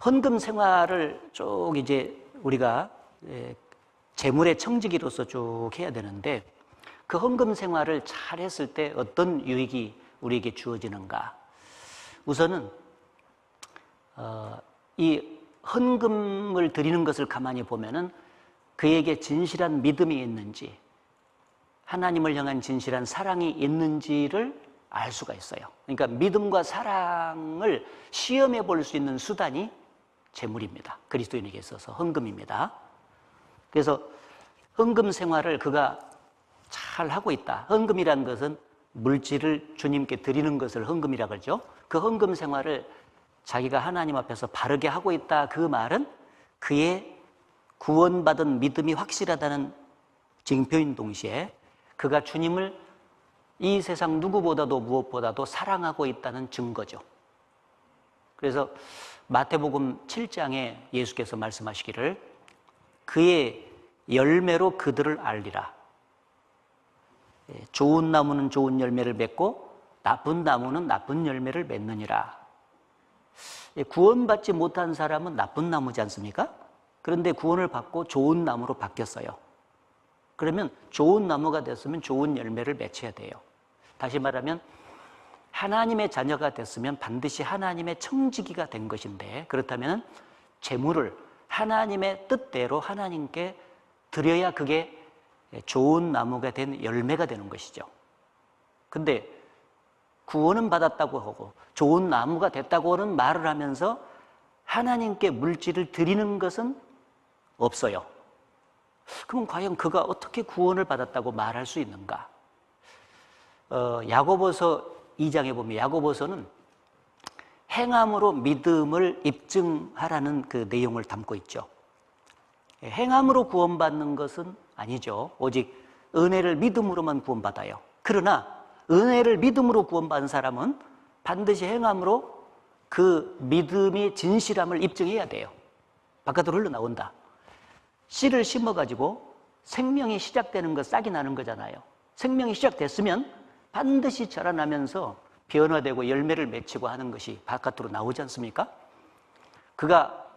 헌금 생활을 쭉 이제 우리가 재물의 청지기로서 쭉 해야 되는데, 그 헌금 생활을 잘 했을 때 어떤 유익이 우리에게 주어지는가? 우선은 이 헌금을 드리는 것을 가만히 보면은 그에게 진실한 믿음이 있는지, 하나님을 향한 진실한 사랑이 있는지를 알 수가 있어요. 그러니까 믿음과 사랑을 시험해 볼 수 있는 수단이 재물입니다. 그리스도인에게 있어서 헌금입니다. 그래서 헌금 생활을 그가 잘 하고 있다. 헌금이라는 것은 물질을 주님께 드리는 것을 헌금이라고 그러죠. 그 헌금 생활을 자기가 하나님 앞에서 바르게 하고 있다. 그 말은 그의 구원받은 믿음이 확실하다는 징표인 동시에 그가 주님을 이 세상 누구보다도 무엇보다도 사랑하고 있다는 증거죠. 그래서 마태복음 7장에 예수께서 말씀하시기를 그의 열매로 그들을 알리라. 좋은 나무는 좋은 열매를 맺고 나쁜 나무는 나쁜 열매를 맺느니라. 구원받지 못한 사람은 나쁜 나무지 않습니까? 그런데 구원을 받고 좋은 나무로 바뀌었어요. 그러면 좋은 나무가 됐으면 좋은 열매를 맺혀야 돼요. 다시 말하면 하나님의 자녀가 됐으면 반드시 하나님의 청지기가 된 것인데, 그렇다면 재물을 하나님의 뜻대로 하나님께 드려야 그게 좋은 나무가 된 열매가 되는 것이죠. 근데 구원은 받았다고 하고 좋은 나무가 됐다고는 말을 하면서 하나님께 물질을 드리는 것은 없어요. 그럼 과연 그가 어떻게 구원을 받았다고 말할 수 있는가? 야고보서 2장에 보면 야고보서는 행함으로 믿음을 입증하라는 그 내용을 담고 있죠. 행함으로 구원받는 것은 아니죠. 오직 은혜를 믿음으로만 구원받아요. 그러나 은혜를 믿음으로 구원받은 사람은 반드시 행함으로 그 믿음이 진실함을 입증해야 돼요. 바깥으로 흘러나온다. 씨를 심어가지고 생명이 시작되는 거 싹이 나는 거잖아요. 생명이 시작됐으면 반드시 자라나면서 변화되고 열매를 맺히고 하는 것이 바깥으로 나오지 않습니까? 그가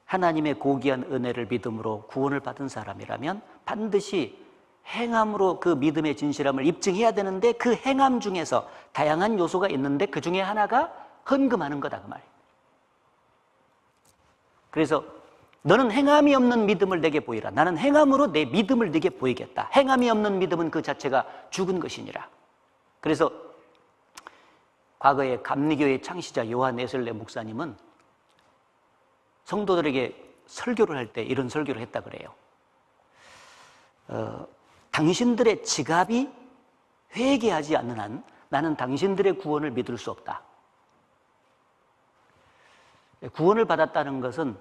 하나님의 고귀한 은혜를 믿음으로 구원을 받은 사람이라면 반드시 행함으로 그 믿음의 진실함을 입증해야 되는데, 그 행함 중에서 다양한 요소가 있는데 그 중에 하나가 헌금하는 거다, 그 말이에요. 그래서 너는 행함이 없는 믿음을 내게 보이라. 나는 행함으로 내 믿음을 내게 보이겠다. 행함이 없는 믿음은 그 자체가 죽은 것이니라. 그래서 과거에 감리교의 창시자 요한 에슬레 목사님은 성도들에게 설교를 할 때 이런 설교를 했다 그래요. 당신들의 지갑이 회개하지 않는 한 나는 당신들의 구원을 믿을 수 없다. 구원을 받았다는 것은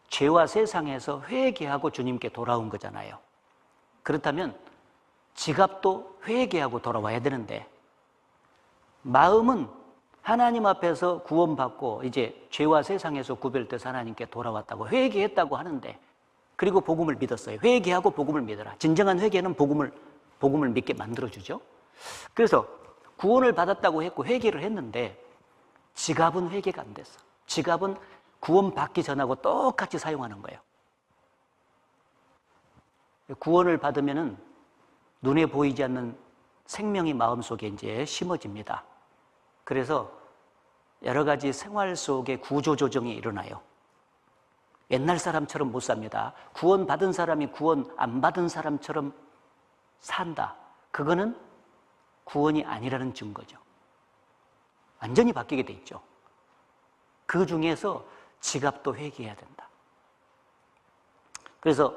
죄와 세상에서 회개하고 주님께 돌아온 거잖아요. 그렇다면 지갑도 회개하고 돌아와야 되는데, 마음은 하나님 앞에서 구원받고 이제 죄와 세상에서 구별돼서 하나님께 돌아왔다고 회개했다고 하는데, 그리고 복음을 믿었어요. 회개하고 복음을 믿어라. 진정한 회개는 복음을 믿게 만들어주죠. 그래서 구원을 받았다고 했고 회개를 했는데 지갑은 회개가 안 됐어. 지갑은 구원받기 전하고 똑같이 사용하는 거예요. 구원을 받으면은 눈에 보이지 않는 생명이 마음속에 이제 심어집니다. 그래서 여러 가지 생활 속에 구조조정이 일어나요. 옛날 사람처럼 못 삽니다. 구원 받은 사람이 구원 안 받은 사람처럼 산다. 그거는 구원이 아니라는 증거죠. 완전히 바뀌게 돼 있죠. 그 중에서 지갑도 회개해야 된다. 그래서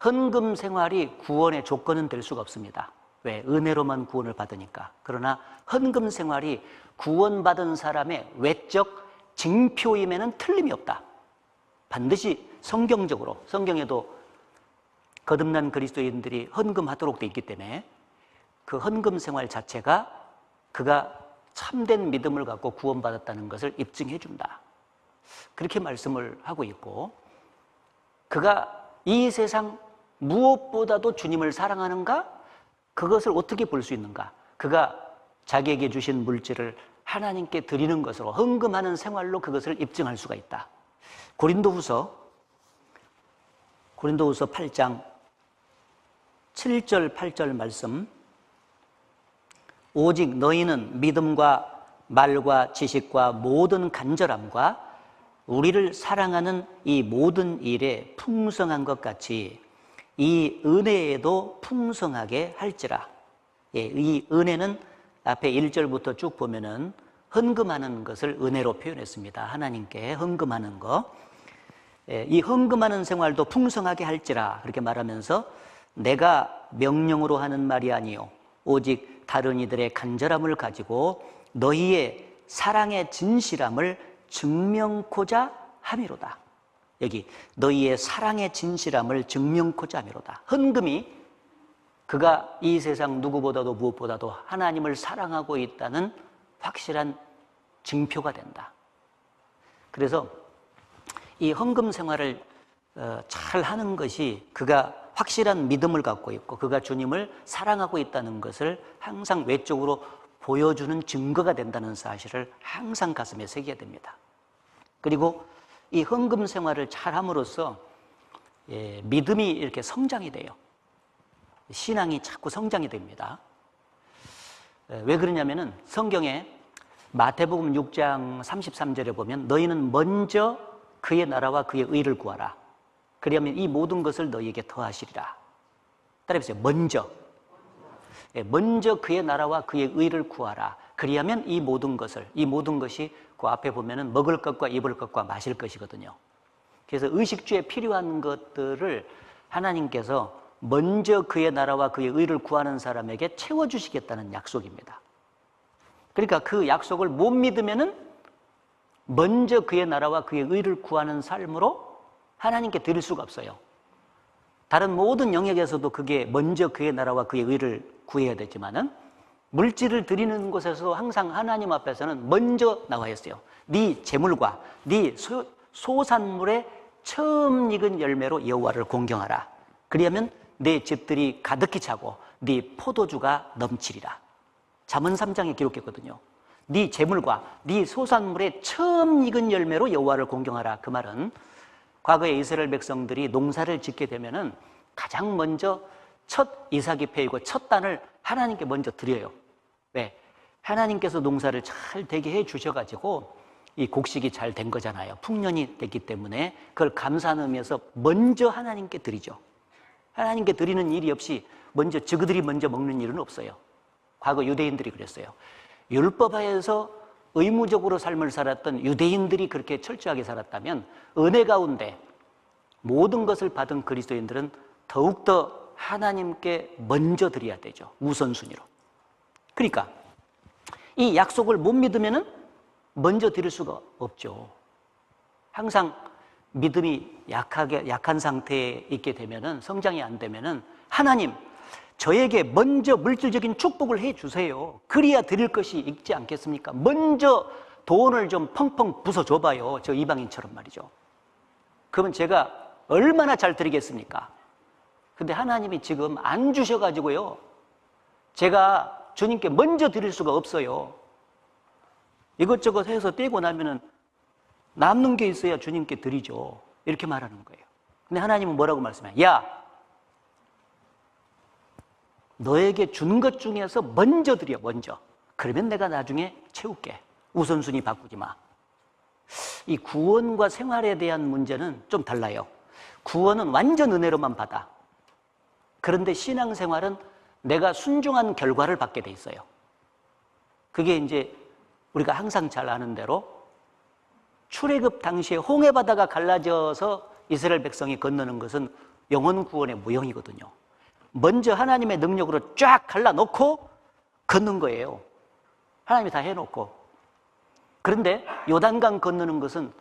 헌금 생활이 구원의 조건은 될 수가 없습니다. 왜? 은혜로만 구원을 받으니까. 그러나 헌금 생활이 구원받은 사람의 외적 징표임에는 틀림이 없다. 반드시 성경적으로, 성경에도 거듭난 그리스도인들이 헌금하도록 돼 있기 때문에 그 헌금 생활 자체가 그가 참된 믿음을 갖고 구원받았다는 것을 입증해 준다. 그렇게 말씀을 하고 있고, 그가 이 세상 무엇보다도 주님을 사랑하는가? 그것을 어떻게 볼 수 있는가? 그가 자기에게 주신 물질을 하나님께 드리는 것으로 헌금하는 생활로 그것을 입증할 수가 있다. 고린도후서 8장 7절 8절 말씀. 오직 너희는 믿음과 말과 지식과 모든 간절함과 우리를 사랑하는 이 모든 일에 풍성한 것 같이 이 은혜에도 풍성하게 할지라. 이 은혜는 앞에 1절부터 쭉 보면은 헌금하는 것을 은혜로 표현했습니다. 하나님께 헌금하는 거. 이 헌금하는 생활도 풍성하게 할지라 그렇게 말하면서 내가 명령으로 하는 말이 아니요 오직 다른 이들의 간절함을 가지고 너희의 사랑의 진실함을 증명코자 함이로다. 여기 너희의 사랑의 진실함을 증명코자 함이로다. 헌금이 그가 이 세상 누구보다도 무엇보다도 하나님을 사랑하고 있다는 확실한 증표가 된다. 그래서 이 헌금 생활을 잘 하는 것이 그가 확실한 믿음을 갖고 있고 그가 주님을 사랑하고 있다는 것을 항상 외적으로 보여주는 증거가 된다는 사실을 항상 가슴에 새겨야 됩니다. 그리고 이 헌금 생활을 잘 함으로써 믿음이 이렇게 성장이 돼요. 신앙이 자꾸 성장이 됩니다. 왜 그러냐면은 성경에 마태복음 6장 33절에 보면 너희는 먼저 그의 나라와 그의 의를 구하라. 그리하면 이 모든 것을 너희에게 더하시리라. 따라해보세요. 먼저 그의 나라와 그의 의를 구하라. 그리하면 이 모든 것이 그 앞에 보면은 먹을 것과 입을 것과 마실 것이거든요. 그래서 의식주에 필요한 것들을 하나님께서 먼저 그의 나라와 그의 의를 구하는 사람에게 채워주시겠다는 약속입니다. 그러니까 그 약속을 못 믿으면은 먼저 그의 나라와 그의 의를 구하는 삶으로 하나님께 드릴 수가 없어요. 다른 모든 영역에서도 그게 먼저 그의 나라와 그의 의를 구해야 되지만은 물질을 드리는 곳에서도 항상 하나님 앞에서는 먼저 나와 있어요. 네 재물과 네 소산물의 처음 익은 열매로 여호와를 공경하라. 그리하면 내 집들이 가득히 차고 네 포도주가 넘치리라. 잠언 3장에 기록했거든요. 네 재물과 네 소산물의 처음 익은 열매로 여호와를 공경하라. 그 말은 과거에 이스라엘 백성들이 농사를 짓게 되면은 가장 먼저 첫 이삭이 패이고 첫 단을 하나님께 먼저 드려요. 왜? 하나님께서 농사를 잘 되게 해 주셔가지고 이 곡식이 잘 된 거잖아요. 풍년이 됐기 때문에 그걸 감사하는 의미에서 먼저 하나님께 드리죠. 하나님께 드리는 일이 없이 저그들이 먼저 먹는 일은 없어요. 과거 유대인들이 그랬어요. 율법하에서 의무적으로 삶을 살았던 유대인들이 그렇게 철저하게 살았다면 은혜 가운데 모든 것을 받은 그리스도인들은 더욱더 하나님께 먼저 드려야 되죠. 우선순위로. 그러니까 이 약속을 못 믿으면 먼저 드릴 수가 없죠. 항상 믿음이 약한 상태에 있게 되면은 성장이 안 되면은 하나님 저에게 먼저 물질적인 축복을 해 주세요. 그래야 드릴 것이 있지 않겠습니까? 먼저 돈을 좀 펑펑 부숴 줘봐요. 저 이방인처럼 말이죠. 그러면 제가 얼마나 잘 드리겠습니까? 근데 하나님이 지금 안 주셔가지고요. 제가 주님께 먼저 드릴 수가 없어요. 이것저것 해서 떼고 나면은 남는 게 있어야 주님께 드리죠. 이렇게 말하는 거예요. 근데 하나님은 뭐라고 말씀해요? 야, 너에게 준 것 중에서 먼저 드려, 먼저. 그러면 내가 나중에 채울게. 우선순위 바꾸지 마. 이 구원과 생활에 대한 문제는 좀 달라요. 구원은 완전 은혜로만 받아. 그런데 신앙생활은 내가 순종한 결과를 받게 돼 있어요. 그게 이제 우리가 항상 잘 아는 대로 출애굽 당시에 홍해 바다가 갈라져서 이스라엘 백성이 건너는 것은 영혼 구원의 모형이거든요. 먼저 하나님의 능력으로 쫙 갈라놓고 걷는 거예요. 하나님이 다 해놓고. 그런데 요단강 건너는 것은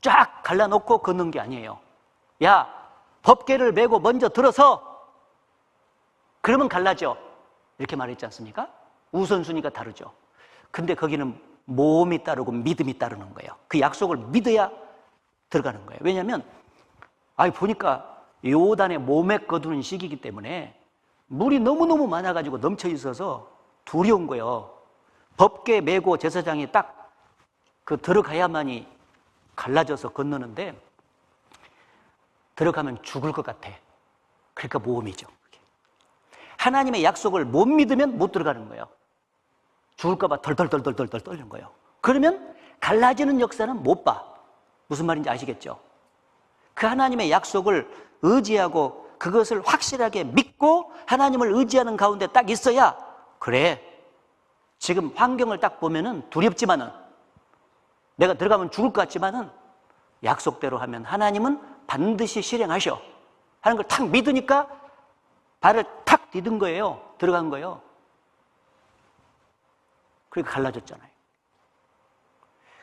쫙 갈라놓고 걷는 게 아니에요. 야, 법궤를 메고 먼저 들어서 그러면 갈라져. 이렇게 말했지 않습니까? 우선순위가 다르죠. 근데 거기는 모험이 따르고 믿음이 따르는 거예요. 그 약속을 믿어야 들어가는 거예요. 왜냐하면 보니까 요단에 몸에 거두는 시기이기 때문에 물이 너무너무 많아가지고 넘쳐 있어서 두려운 거예요. 법궤 메고 제사장이 딱 들어가야만이 갈라져서 건너는데 들어가면 죽을 것 같아. 그러니까 모험이죠. 하나님의 약속을 못 믿으면 못 들어가는 거예요. 죽을까 봐 덜덜덜덜덜 떨는 거예요. 그러면 갈라지는 역사는 못 봐. 무슨 말인지 아시겠죠? 그 하나님의 약속을 의지하고 그것을 확실하게 믿고 하나님을 의지하는 가운데 딱 있어야, 그래, 지금 환경을 딱 보면은 두렵지만은, 내가 들어가면 죽을 것 같지만은 약속대로 하면 하나님은 반드시 실행하셔 하는 걸 탁 믿으니까 발을 탁 디딘 거예요. 들어간 거예요. 그러니까 갈라졌잖아요.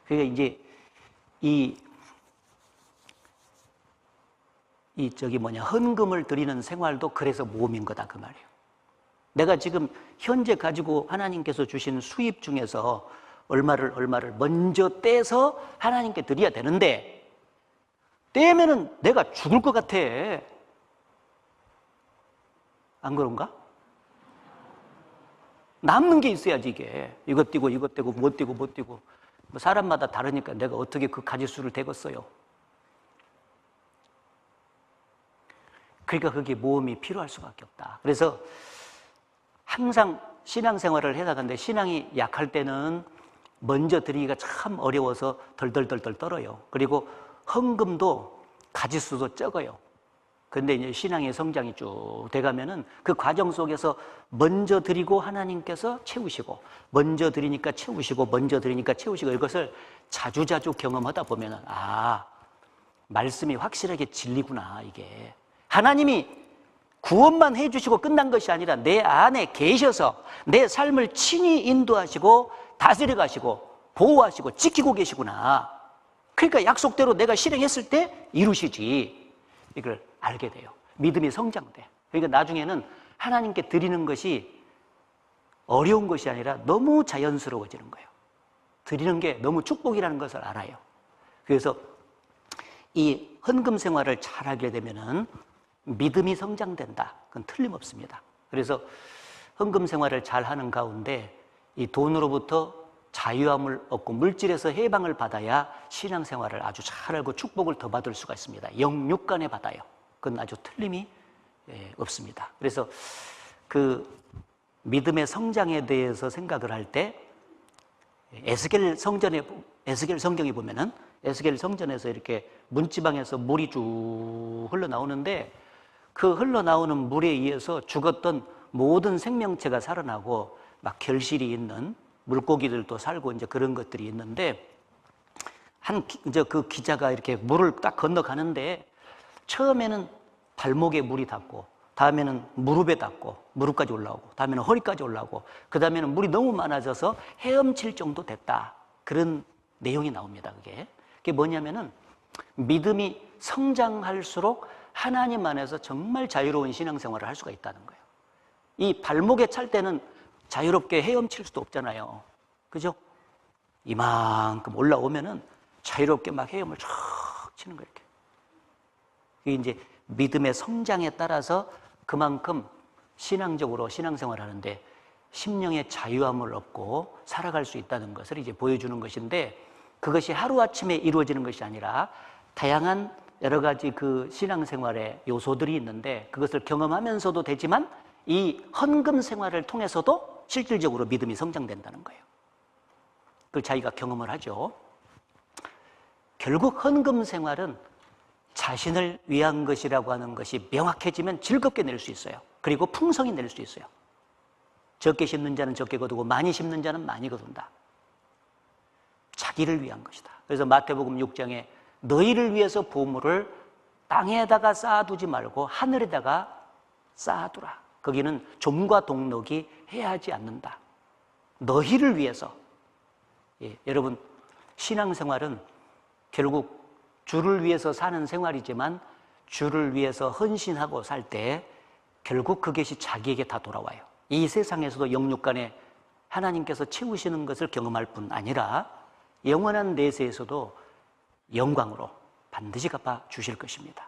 그러니까 이제 헌금을 드리는 생활도 그래서 모험인 거다, 그 말이에요. 내가 지금 현재 가지고 하나님께서 주신 수입 중에서 얼마를 먼저 떼서 하나님께 드려야 되는데, 떼면은 내가 죽을 것 같아. 안 그런가? 남는 게 있어야지, 이게. 이것 떼고, 이것 떼고, 못 떼고, 못 떼고. 뭐 사람마다 다르니까 내가 어떻게 그 가지수를 떼겠어요. 그러니까 그게 모험이 필요할 수밖에 없다. 그래서 항상 신앙생활을 해나가는데, 신앙이 약할 때는 먼저 드리기가 참 어려워서 덜덜덜덜 떨어요. 그리고 헌금도 가지수도 적어요. 근데 이제 신앙의 성장이 쭉 돼가면은 그 과정 속에서 먼저 드리고 하나님께서 채우시고, 먼저 드리니까 채우시고, 먼저 드리니까 채우시고, 이것을 자주자주 경험하다 보면은, 아, 말씀이 확실하게 진리구나, 이게. 하나님이 구원만 해주시고 끝난 것이 아니라 내 안에 계셔서 내 삶을 친히 인도하시고 다스려 가시고 보호하시고 지키고 계시구나. 그러니까 약속대로 내가 실행했을 때 이루시지. 이걸 알게 돼요. 믿음이 성장돼. 그러니까 나중에는 하나님께 드리는 것이 어려운 것이 아니라 너무 자연스러워지는 거예요. 드리는 게 너무 축복이라는 것을 알아요. 그래서 이 헌금 생활을 잘하게 되면은 믿음이 성장된다. 그건 틀림없습니다. 그래서 헌금 생활을 잘하는 가운데 이 돈으로부터 자유함을 얻고 물질에서 해방을 받아야 신앙생활을 아주 잘하고 축복을 더 받을 수가 있습니다. 영육간에 받아요. 그건 아주 틀림이 없습니다. 그래서 그 믿음의 성장에 대해서 생각을 할 때 에스겔 성경에 보면은 에스겔 성전에서 이렇게 문지방에서 물이 쭉 흘러나오는데, 그 흘러나오는 물에 의해서 죽었던 모든 생명체가 살아나고 막 결실이 있는 물고기들도 살고 이제 그런 것들이 있는데, 이제 그 기자가 이렇게 물을 딱 건너가는데 처음에는 발목에 물이 닿고, 다음에는 무릎에 닿고, 무릎까지 올라오고, 다음에는 허리까지 올라오고, 그 다음에는 물이 너무 많아져서 헤엄칠 정도 됐다. 그런 내용이 나옵니다. 그게 뭐냐면은 믿음이 성장할수록 하나님 안에서 정말 자유로운 신앙생활을 할 수가 있다는 거예요. 이 발목에 찰 때는 자유롭게 헤엄칠 수도 없잖아요. 그죠? 이만큼 올라오면은 자유롭게 막 헤엄을 쫙 치는 거예요. 이게 이제 믿음의 성장에 따라서 그만큼 신앙적으로 신앙생활을 하는데 심령의 자유함을 얻고 살아갈 수 있다는 것을 이제 보여주는 것인데, 그것이 하루아침에 이루어지는 것이 아니라 다양한 여러 가지 그 신앙생활의 요소들이 있는데, 그것을 경험하면서도 되지만 이 헌금 생활을 통해서도 실질적으로 믿음이 성장된다는 거예요. 그걸 자기가 경험을 하죠. 결국 헌금 생활은 자신을 위한 것이라고 하는 것이 명확해지면 즐겁게 낼 수 있어요. 그리고 풍성히 낼 수 있어요. 적게 심는 자는 적게 거두고 많이 심는 자는 많이 거둔다. 자기를 위한 것이다. 그래서 마태복음 6장에 너희를 위해서 보물을 땅에다가 쌓아두지 말고 하늘에다가 쌓아두라. 거기는 좀과 동력이 해하지 않는다. 너희를 위해서. 여러분, 신앙생활은 결국 주를 위해서 사는 생활이지만 주를 위해서 헌신하고 살 때 결국 그것이 자기에게 다 돌아와요. 이 세상에서도 영육간에 하나님께서 채우시는 것을 경험할 뿐 아니라 영원한 내세에서도 영광으로 반드시 갚아 주실 것입니다.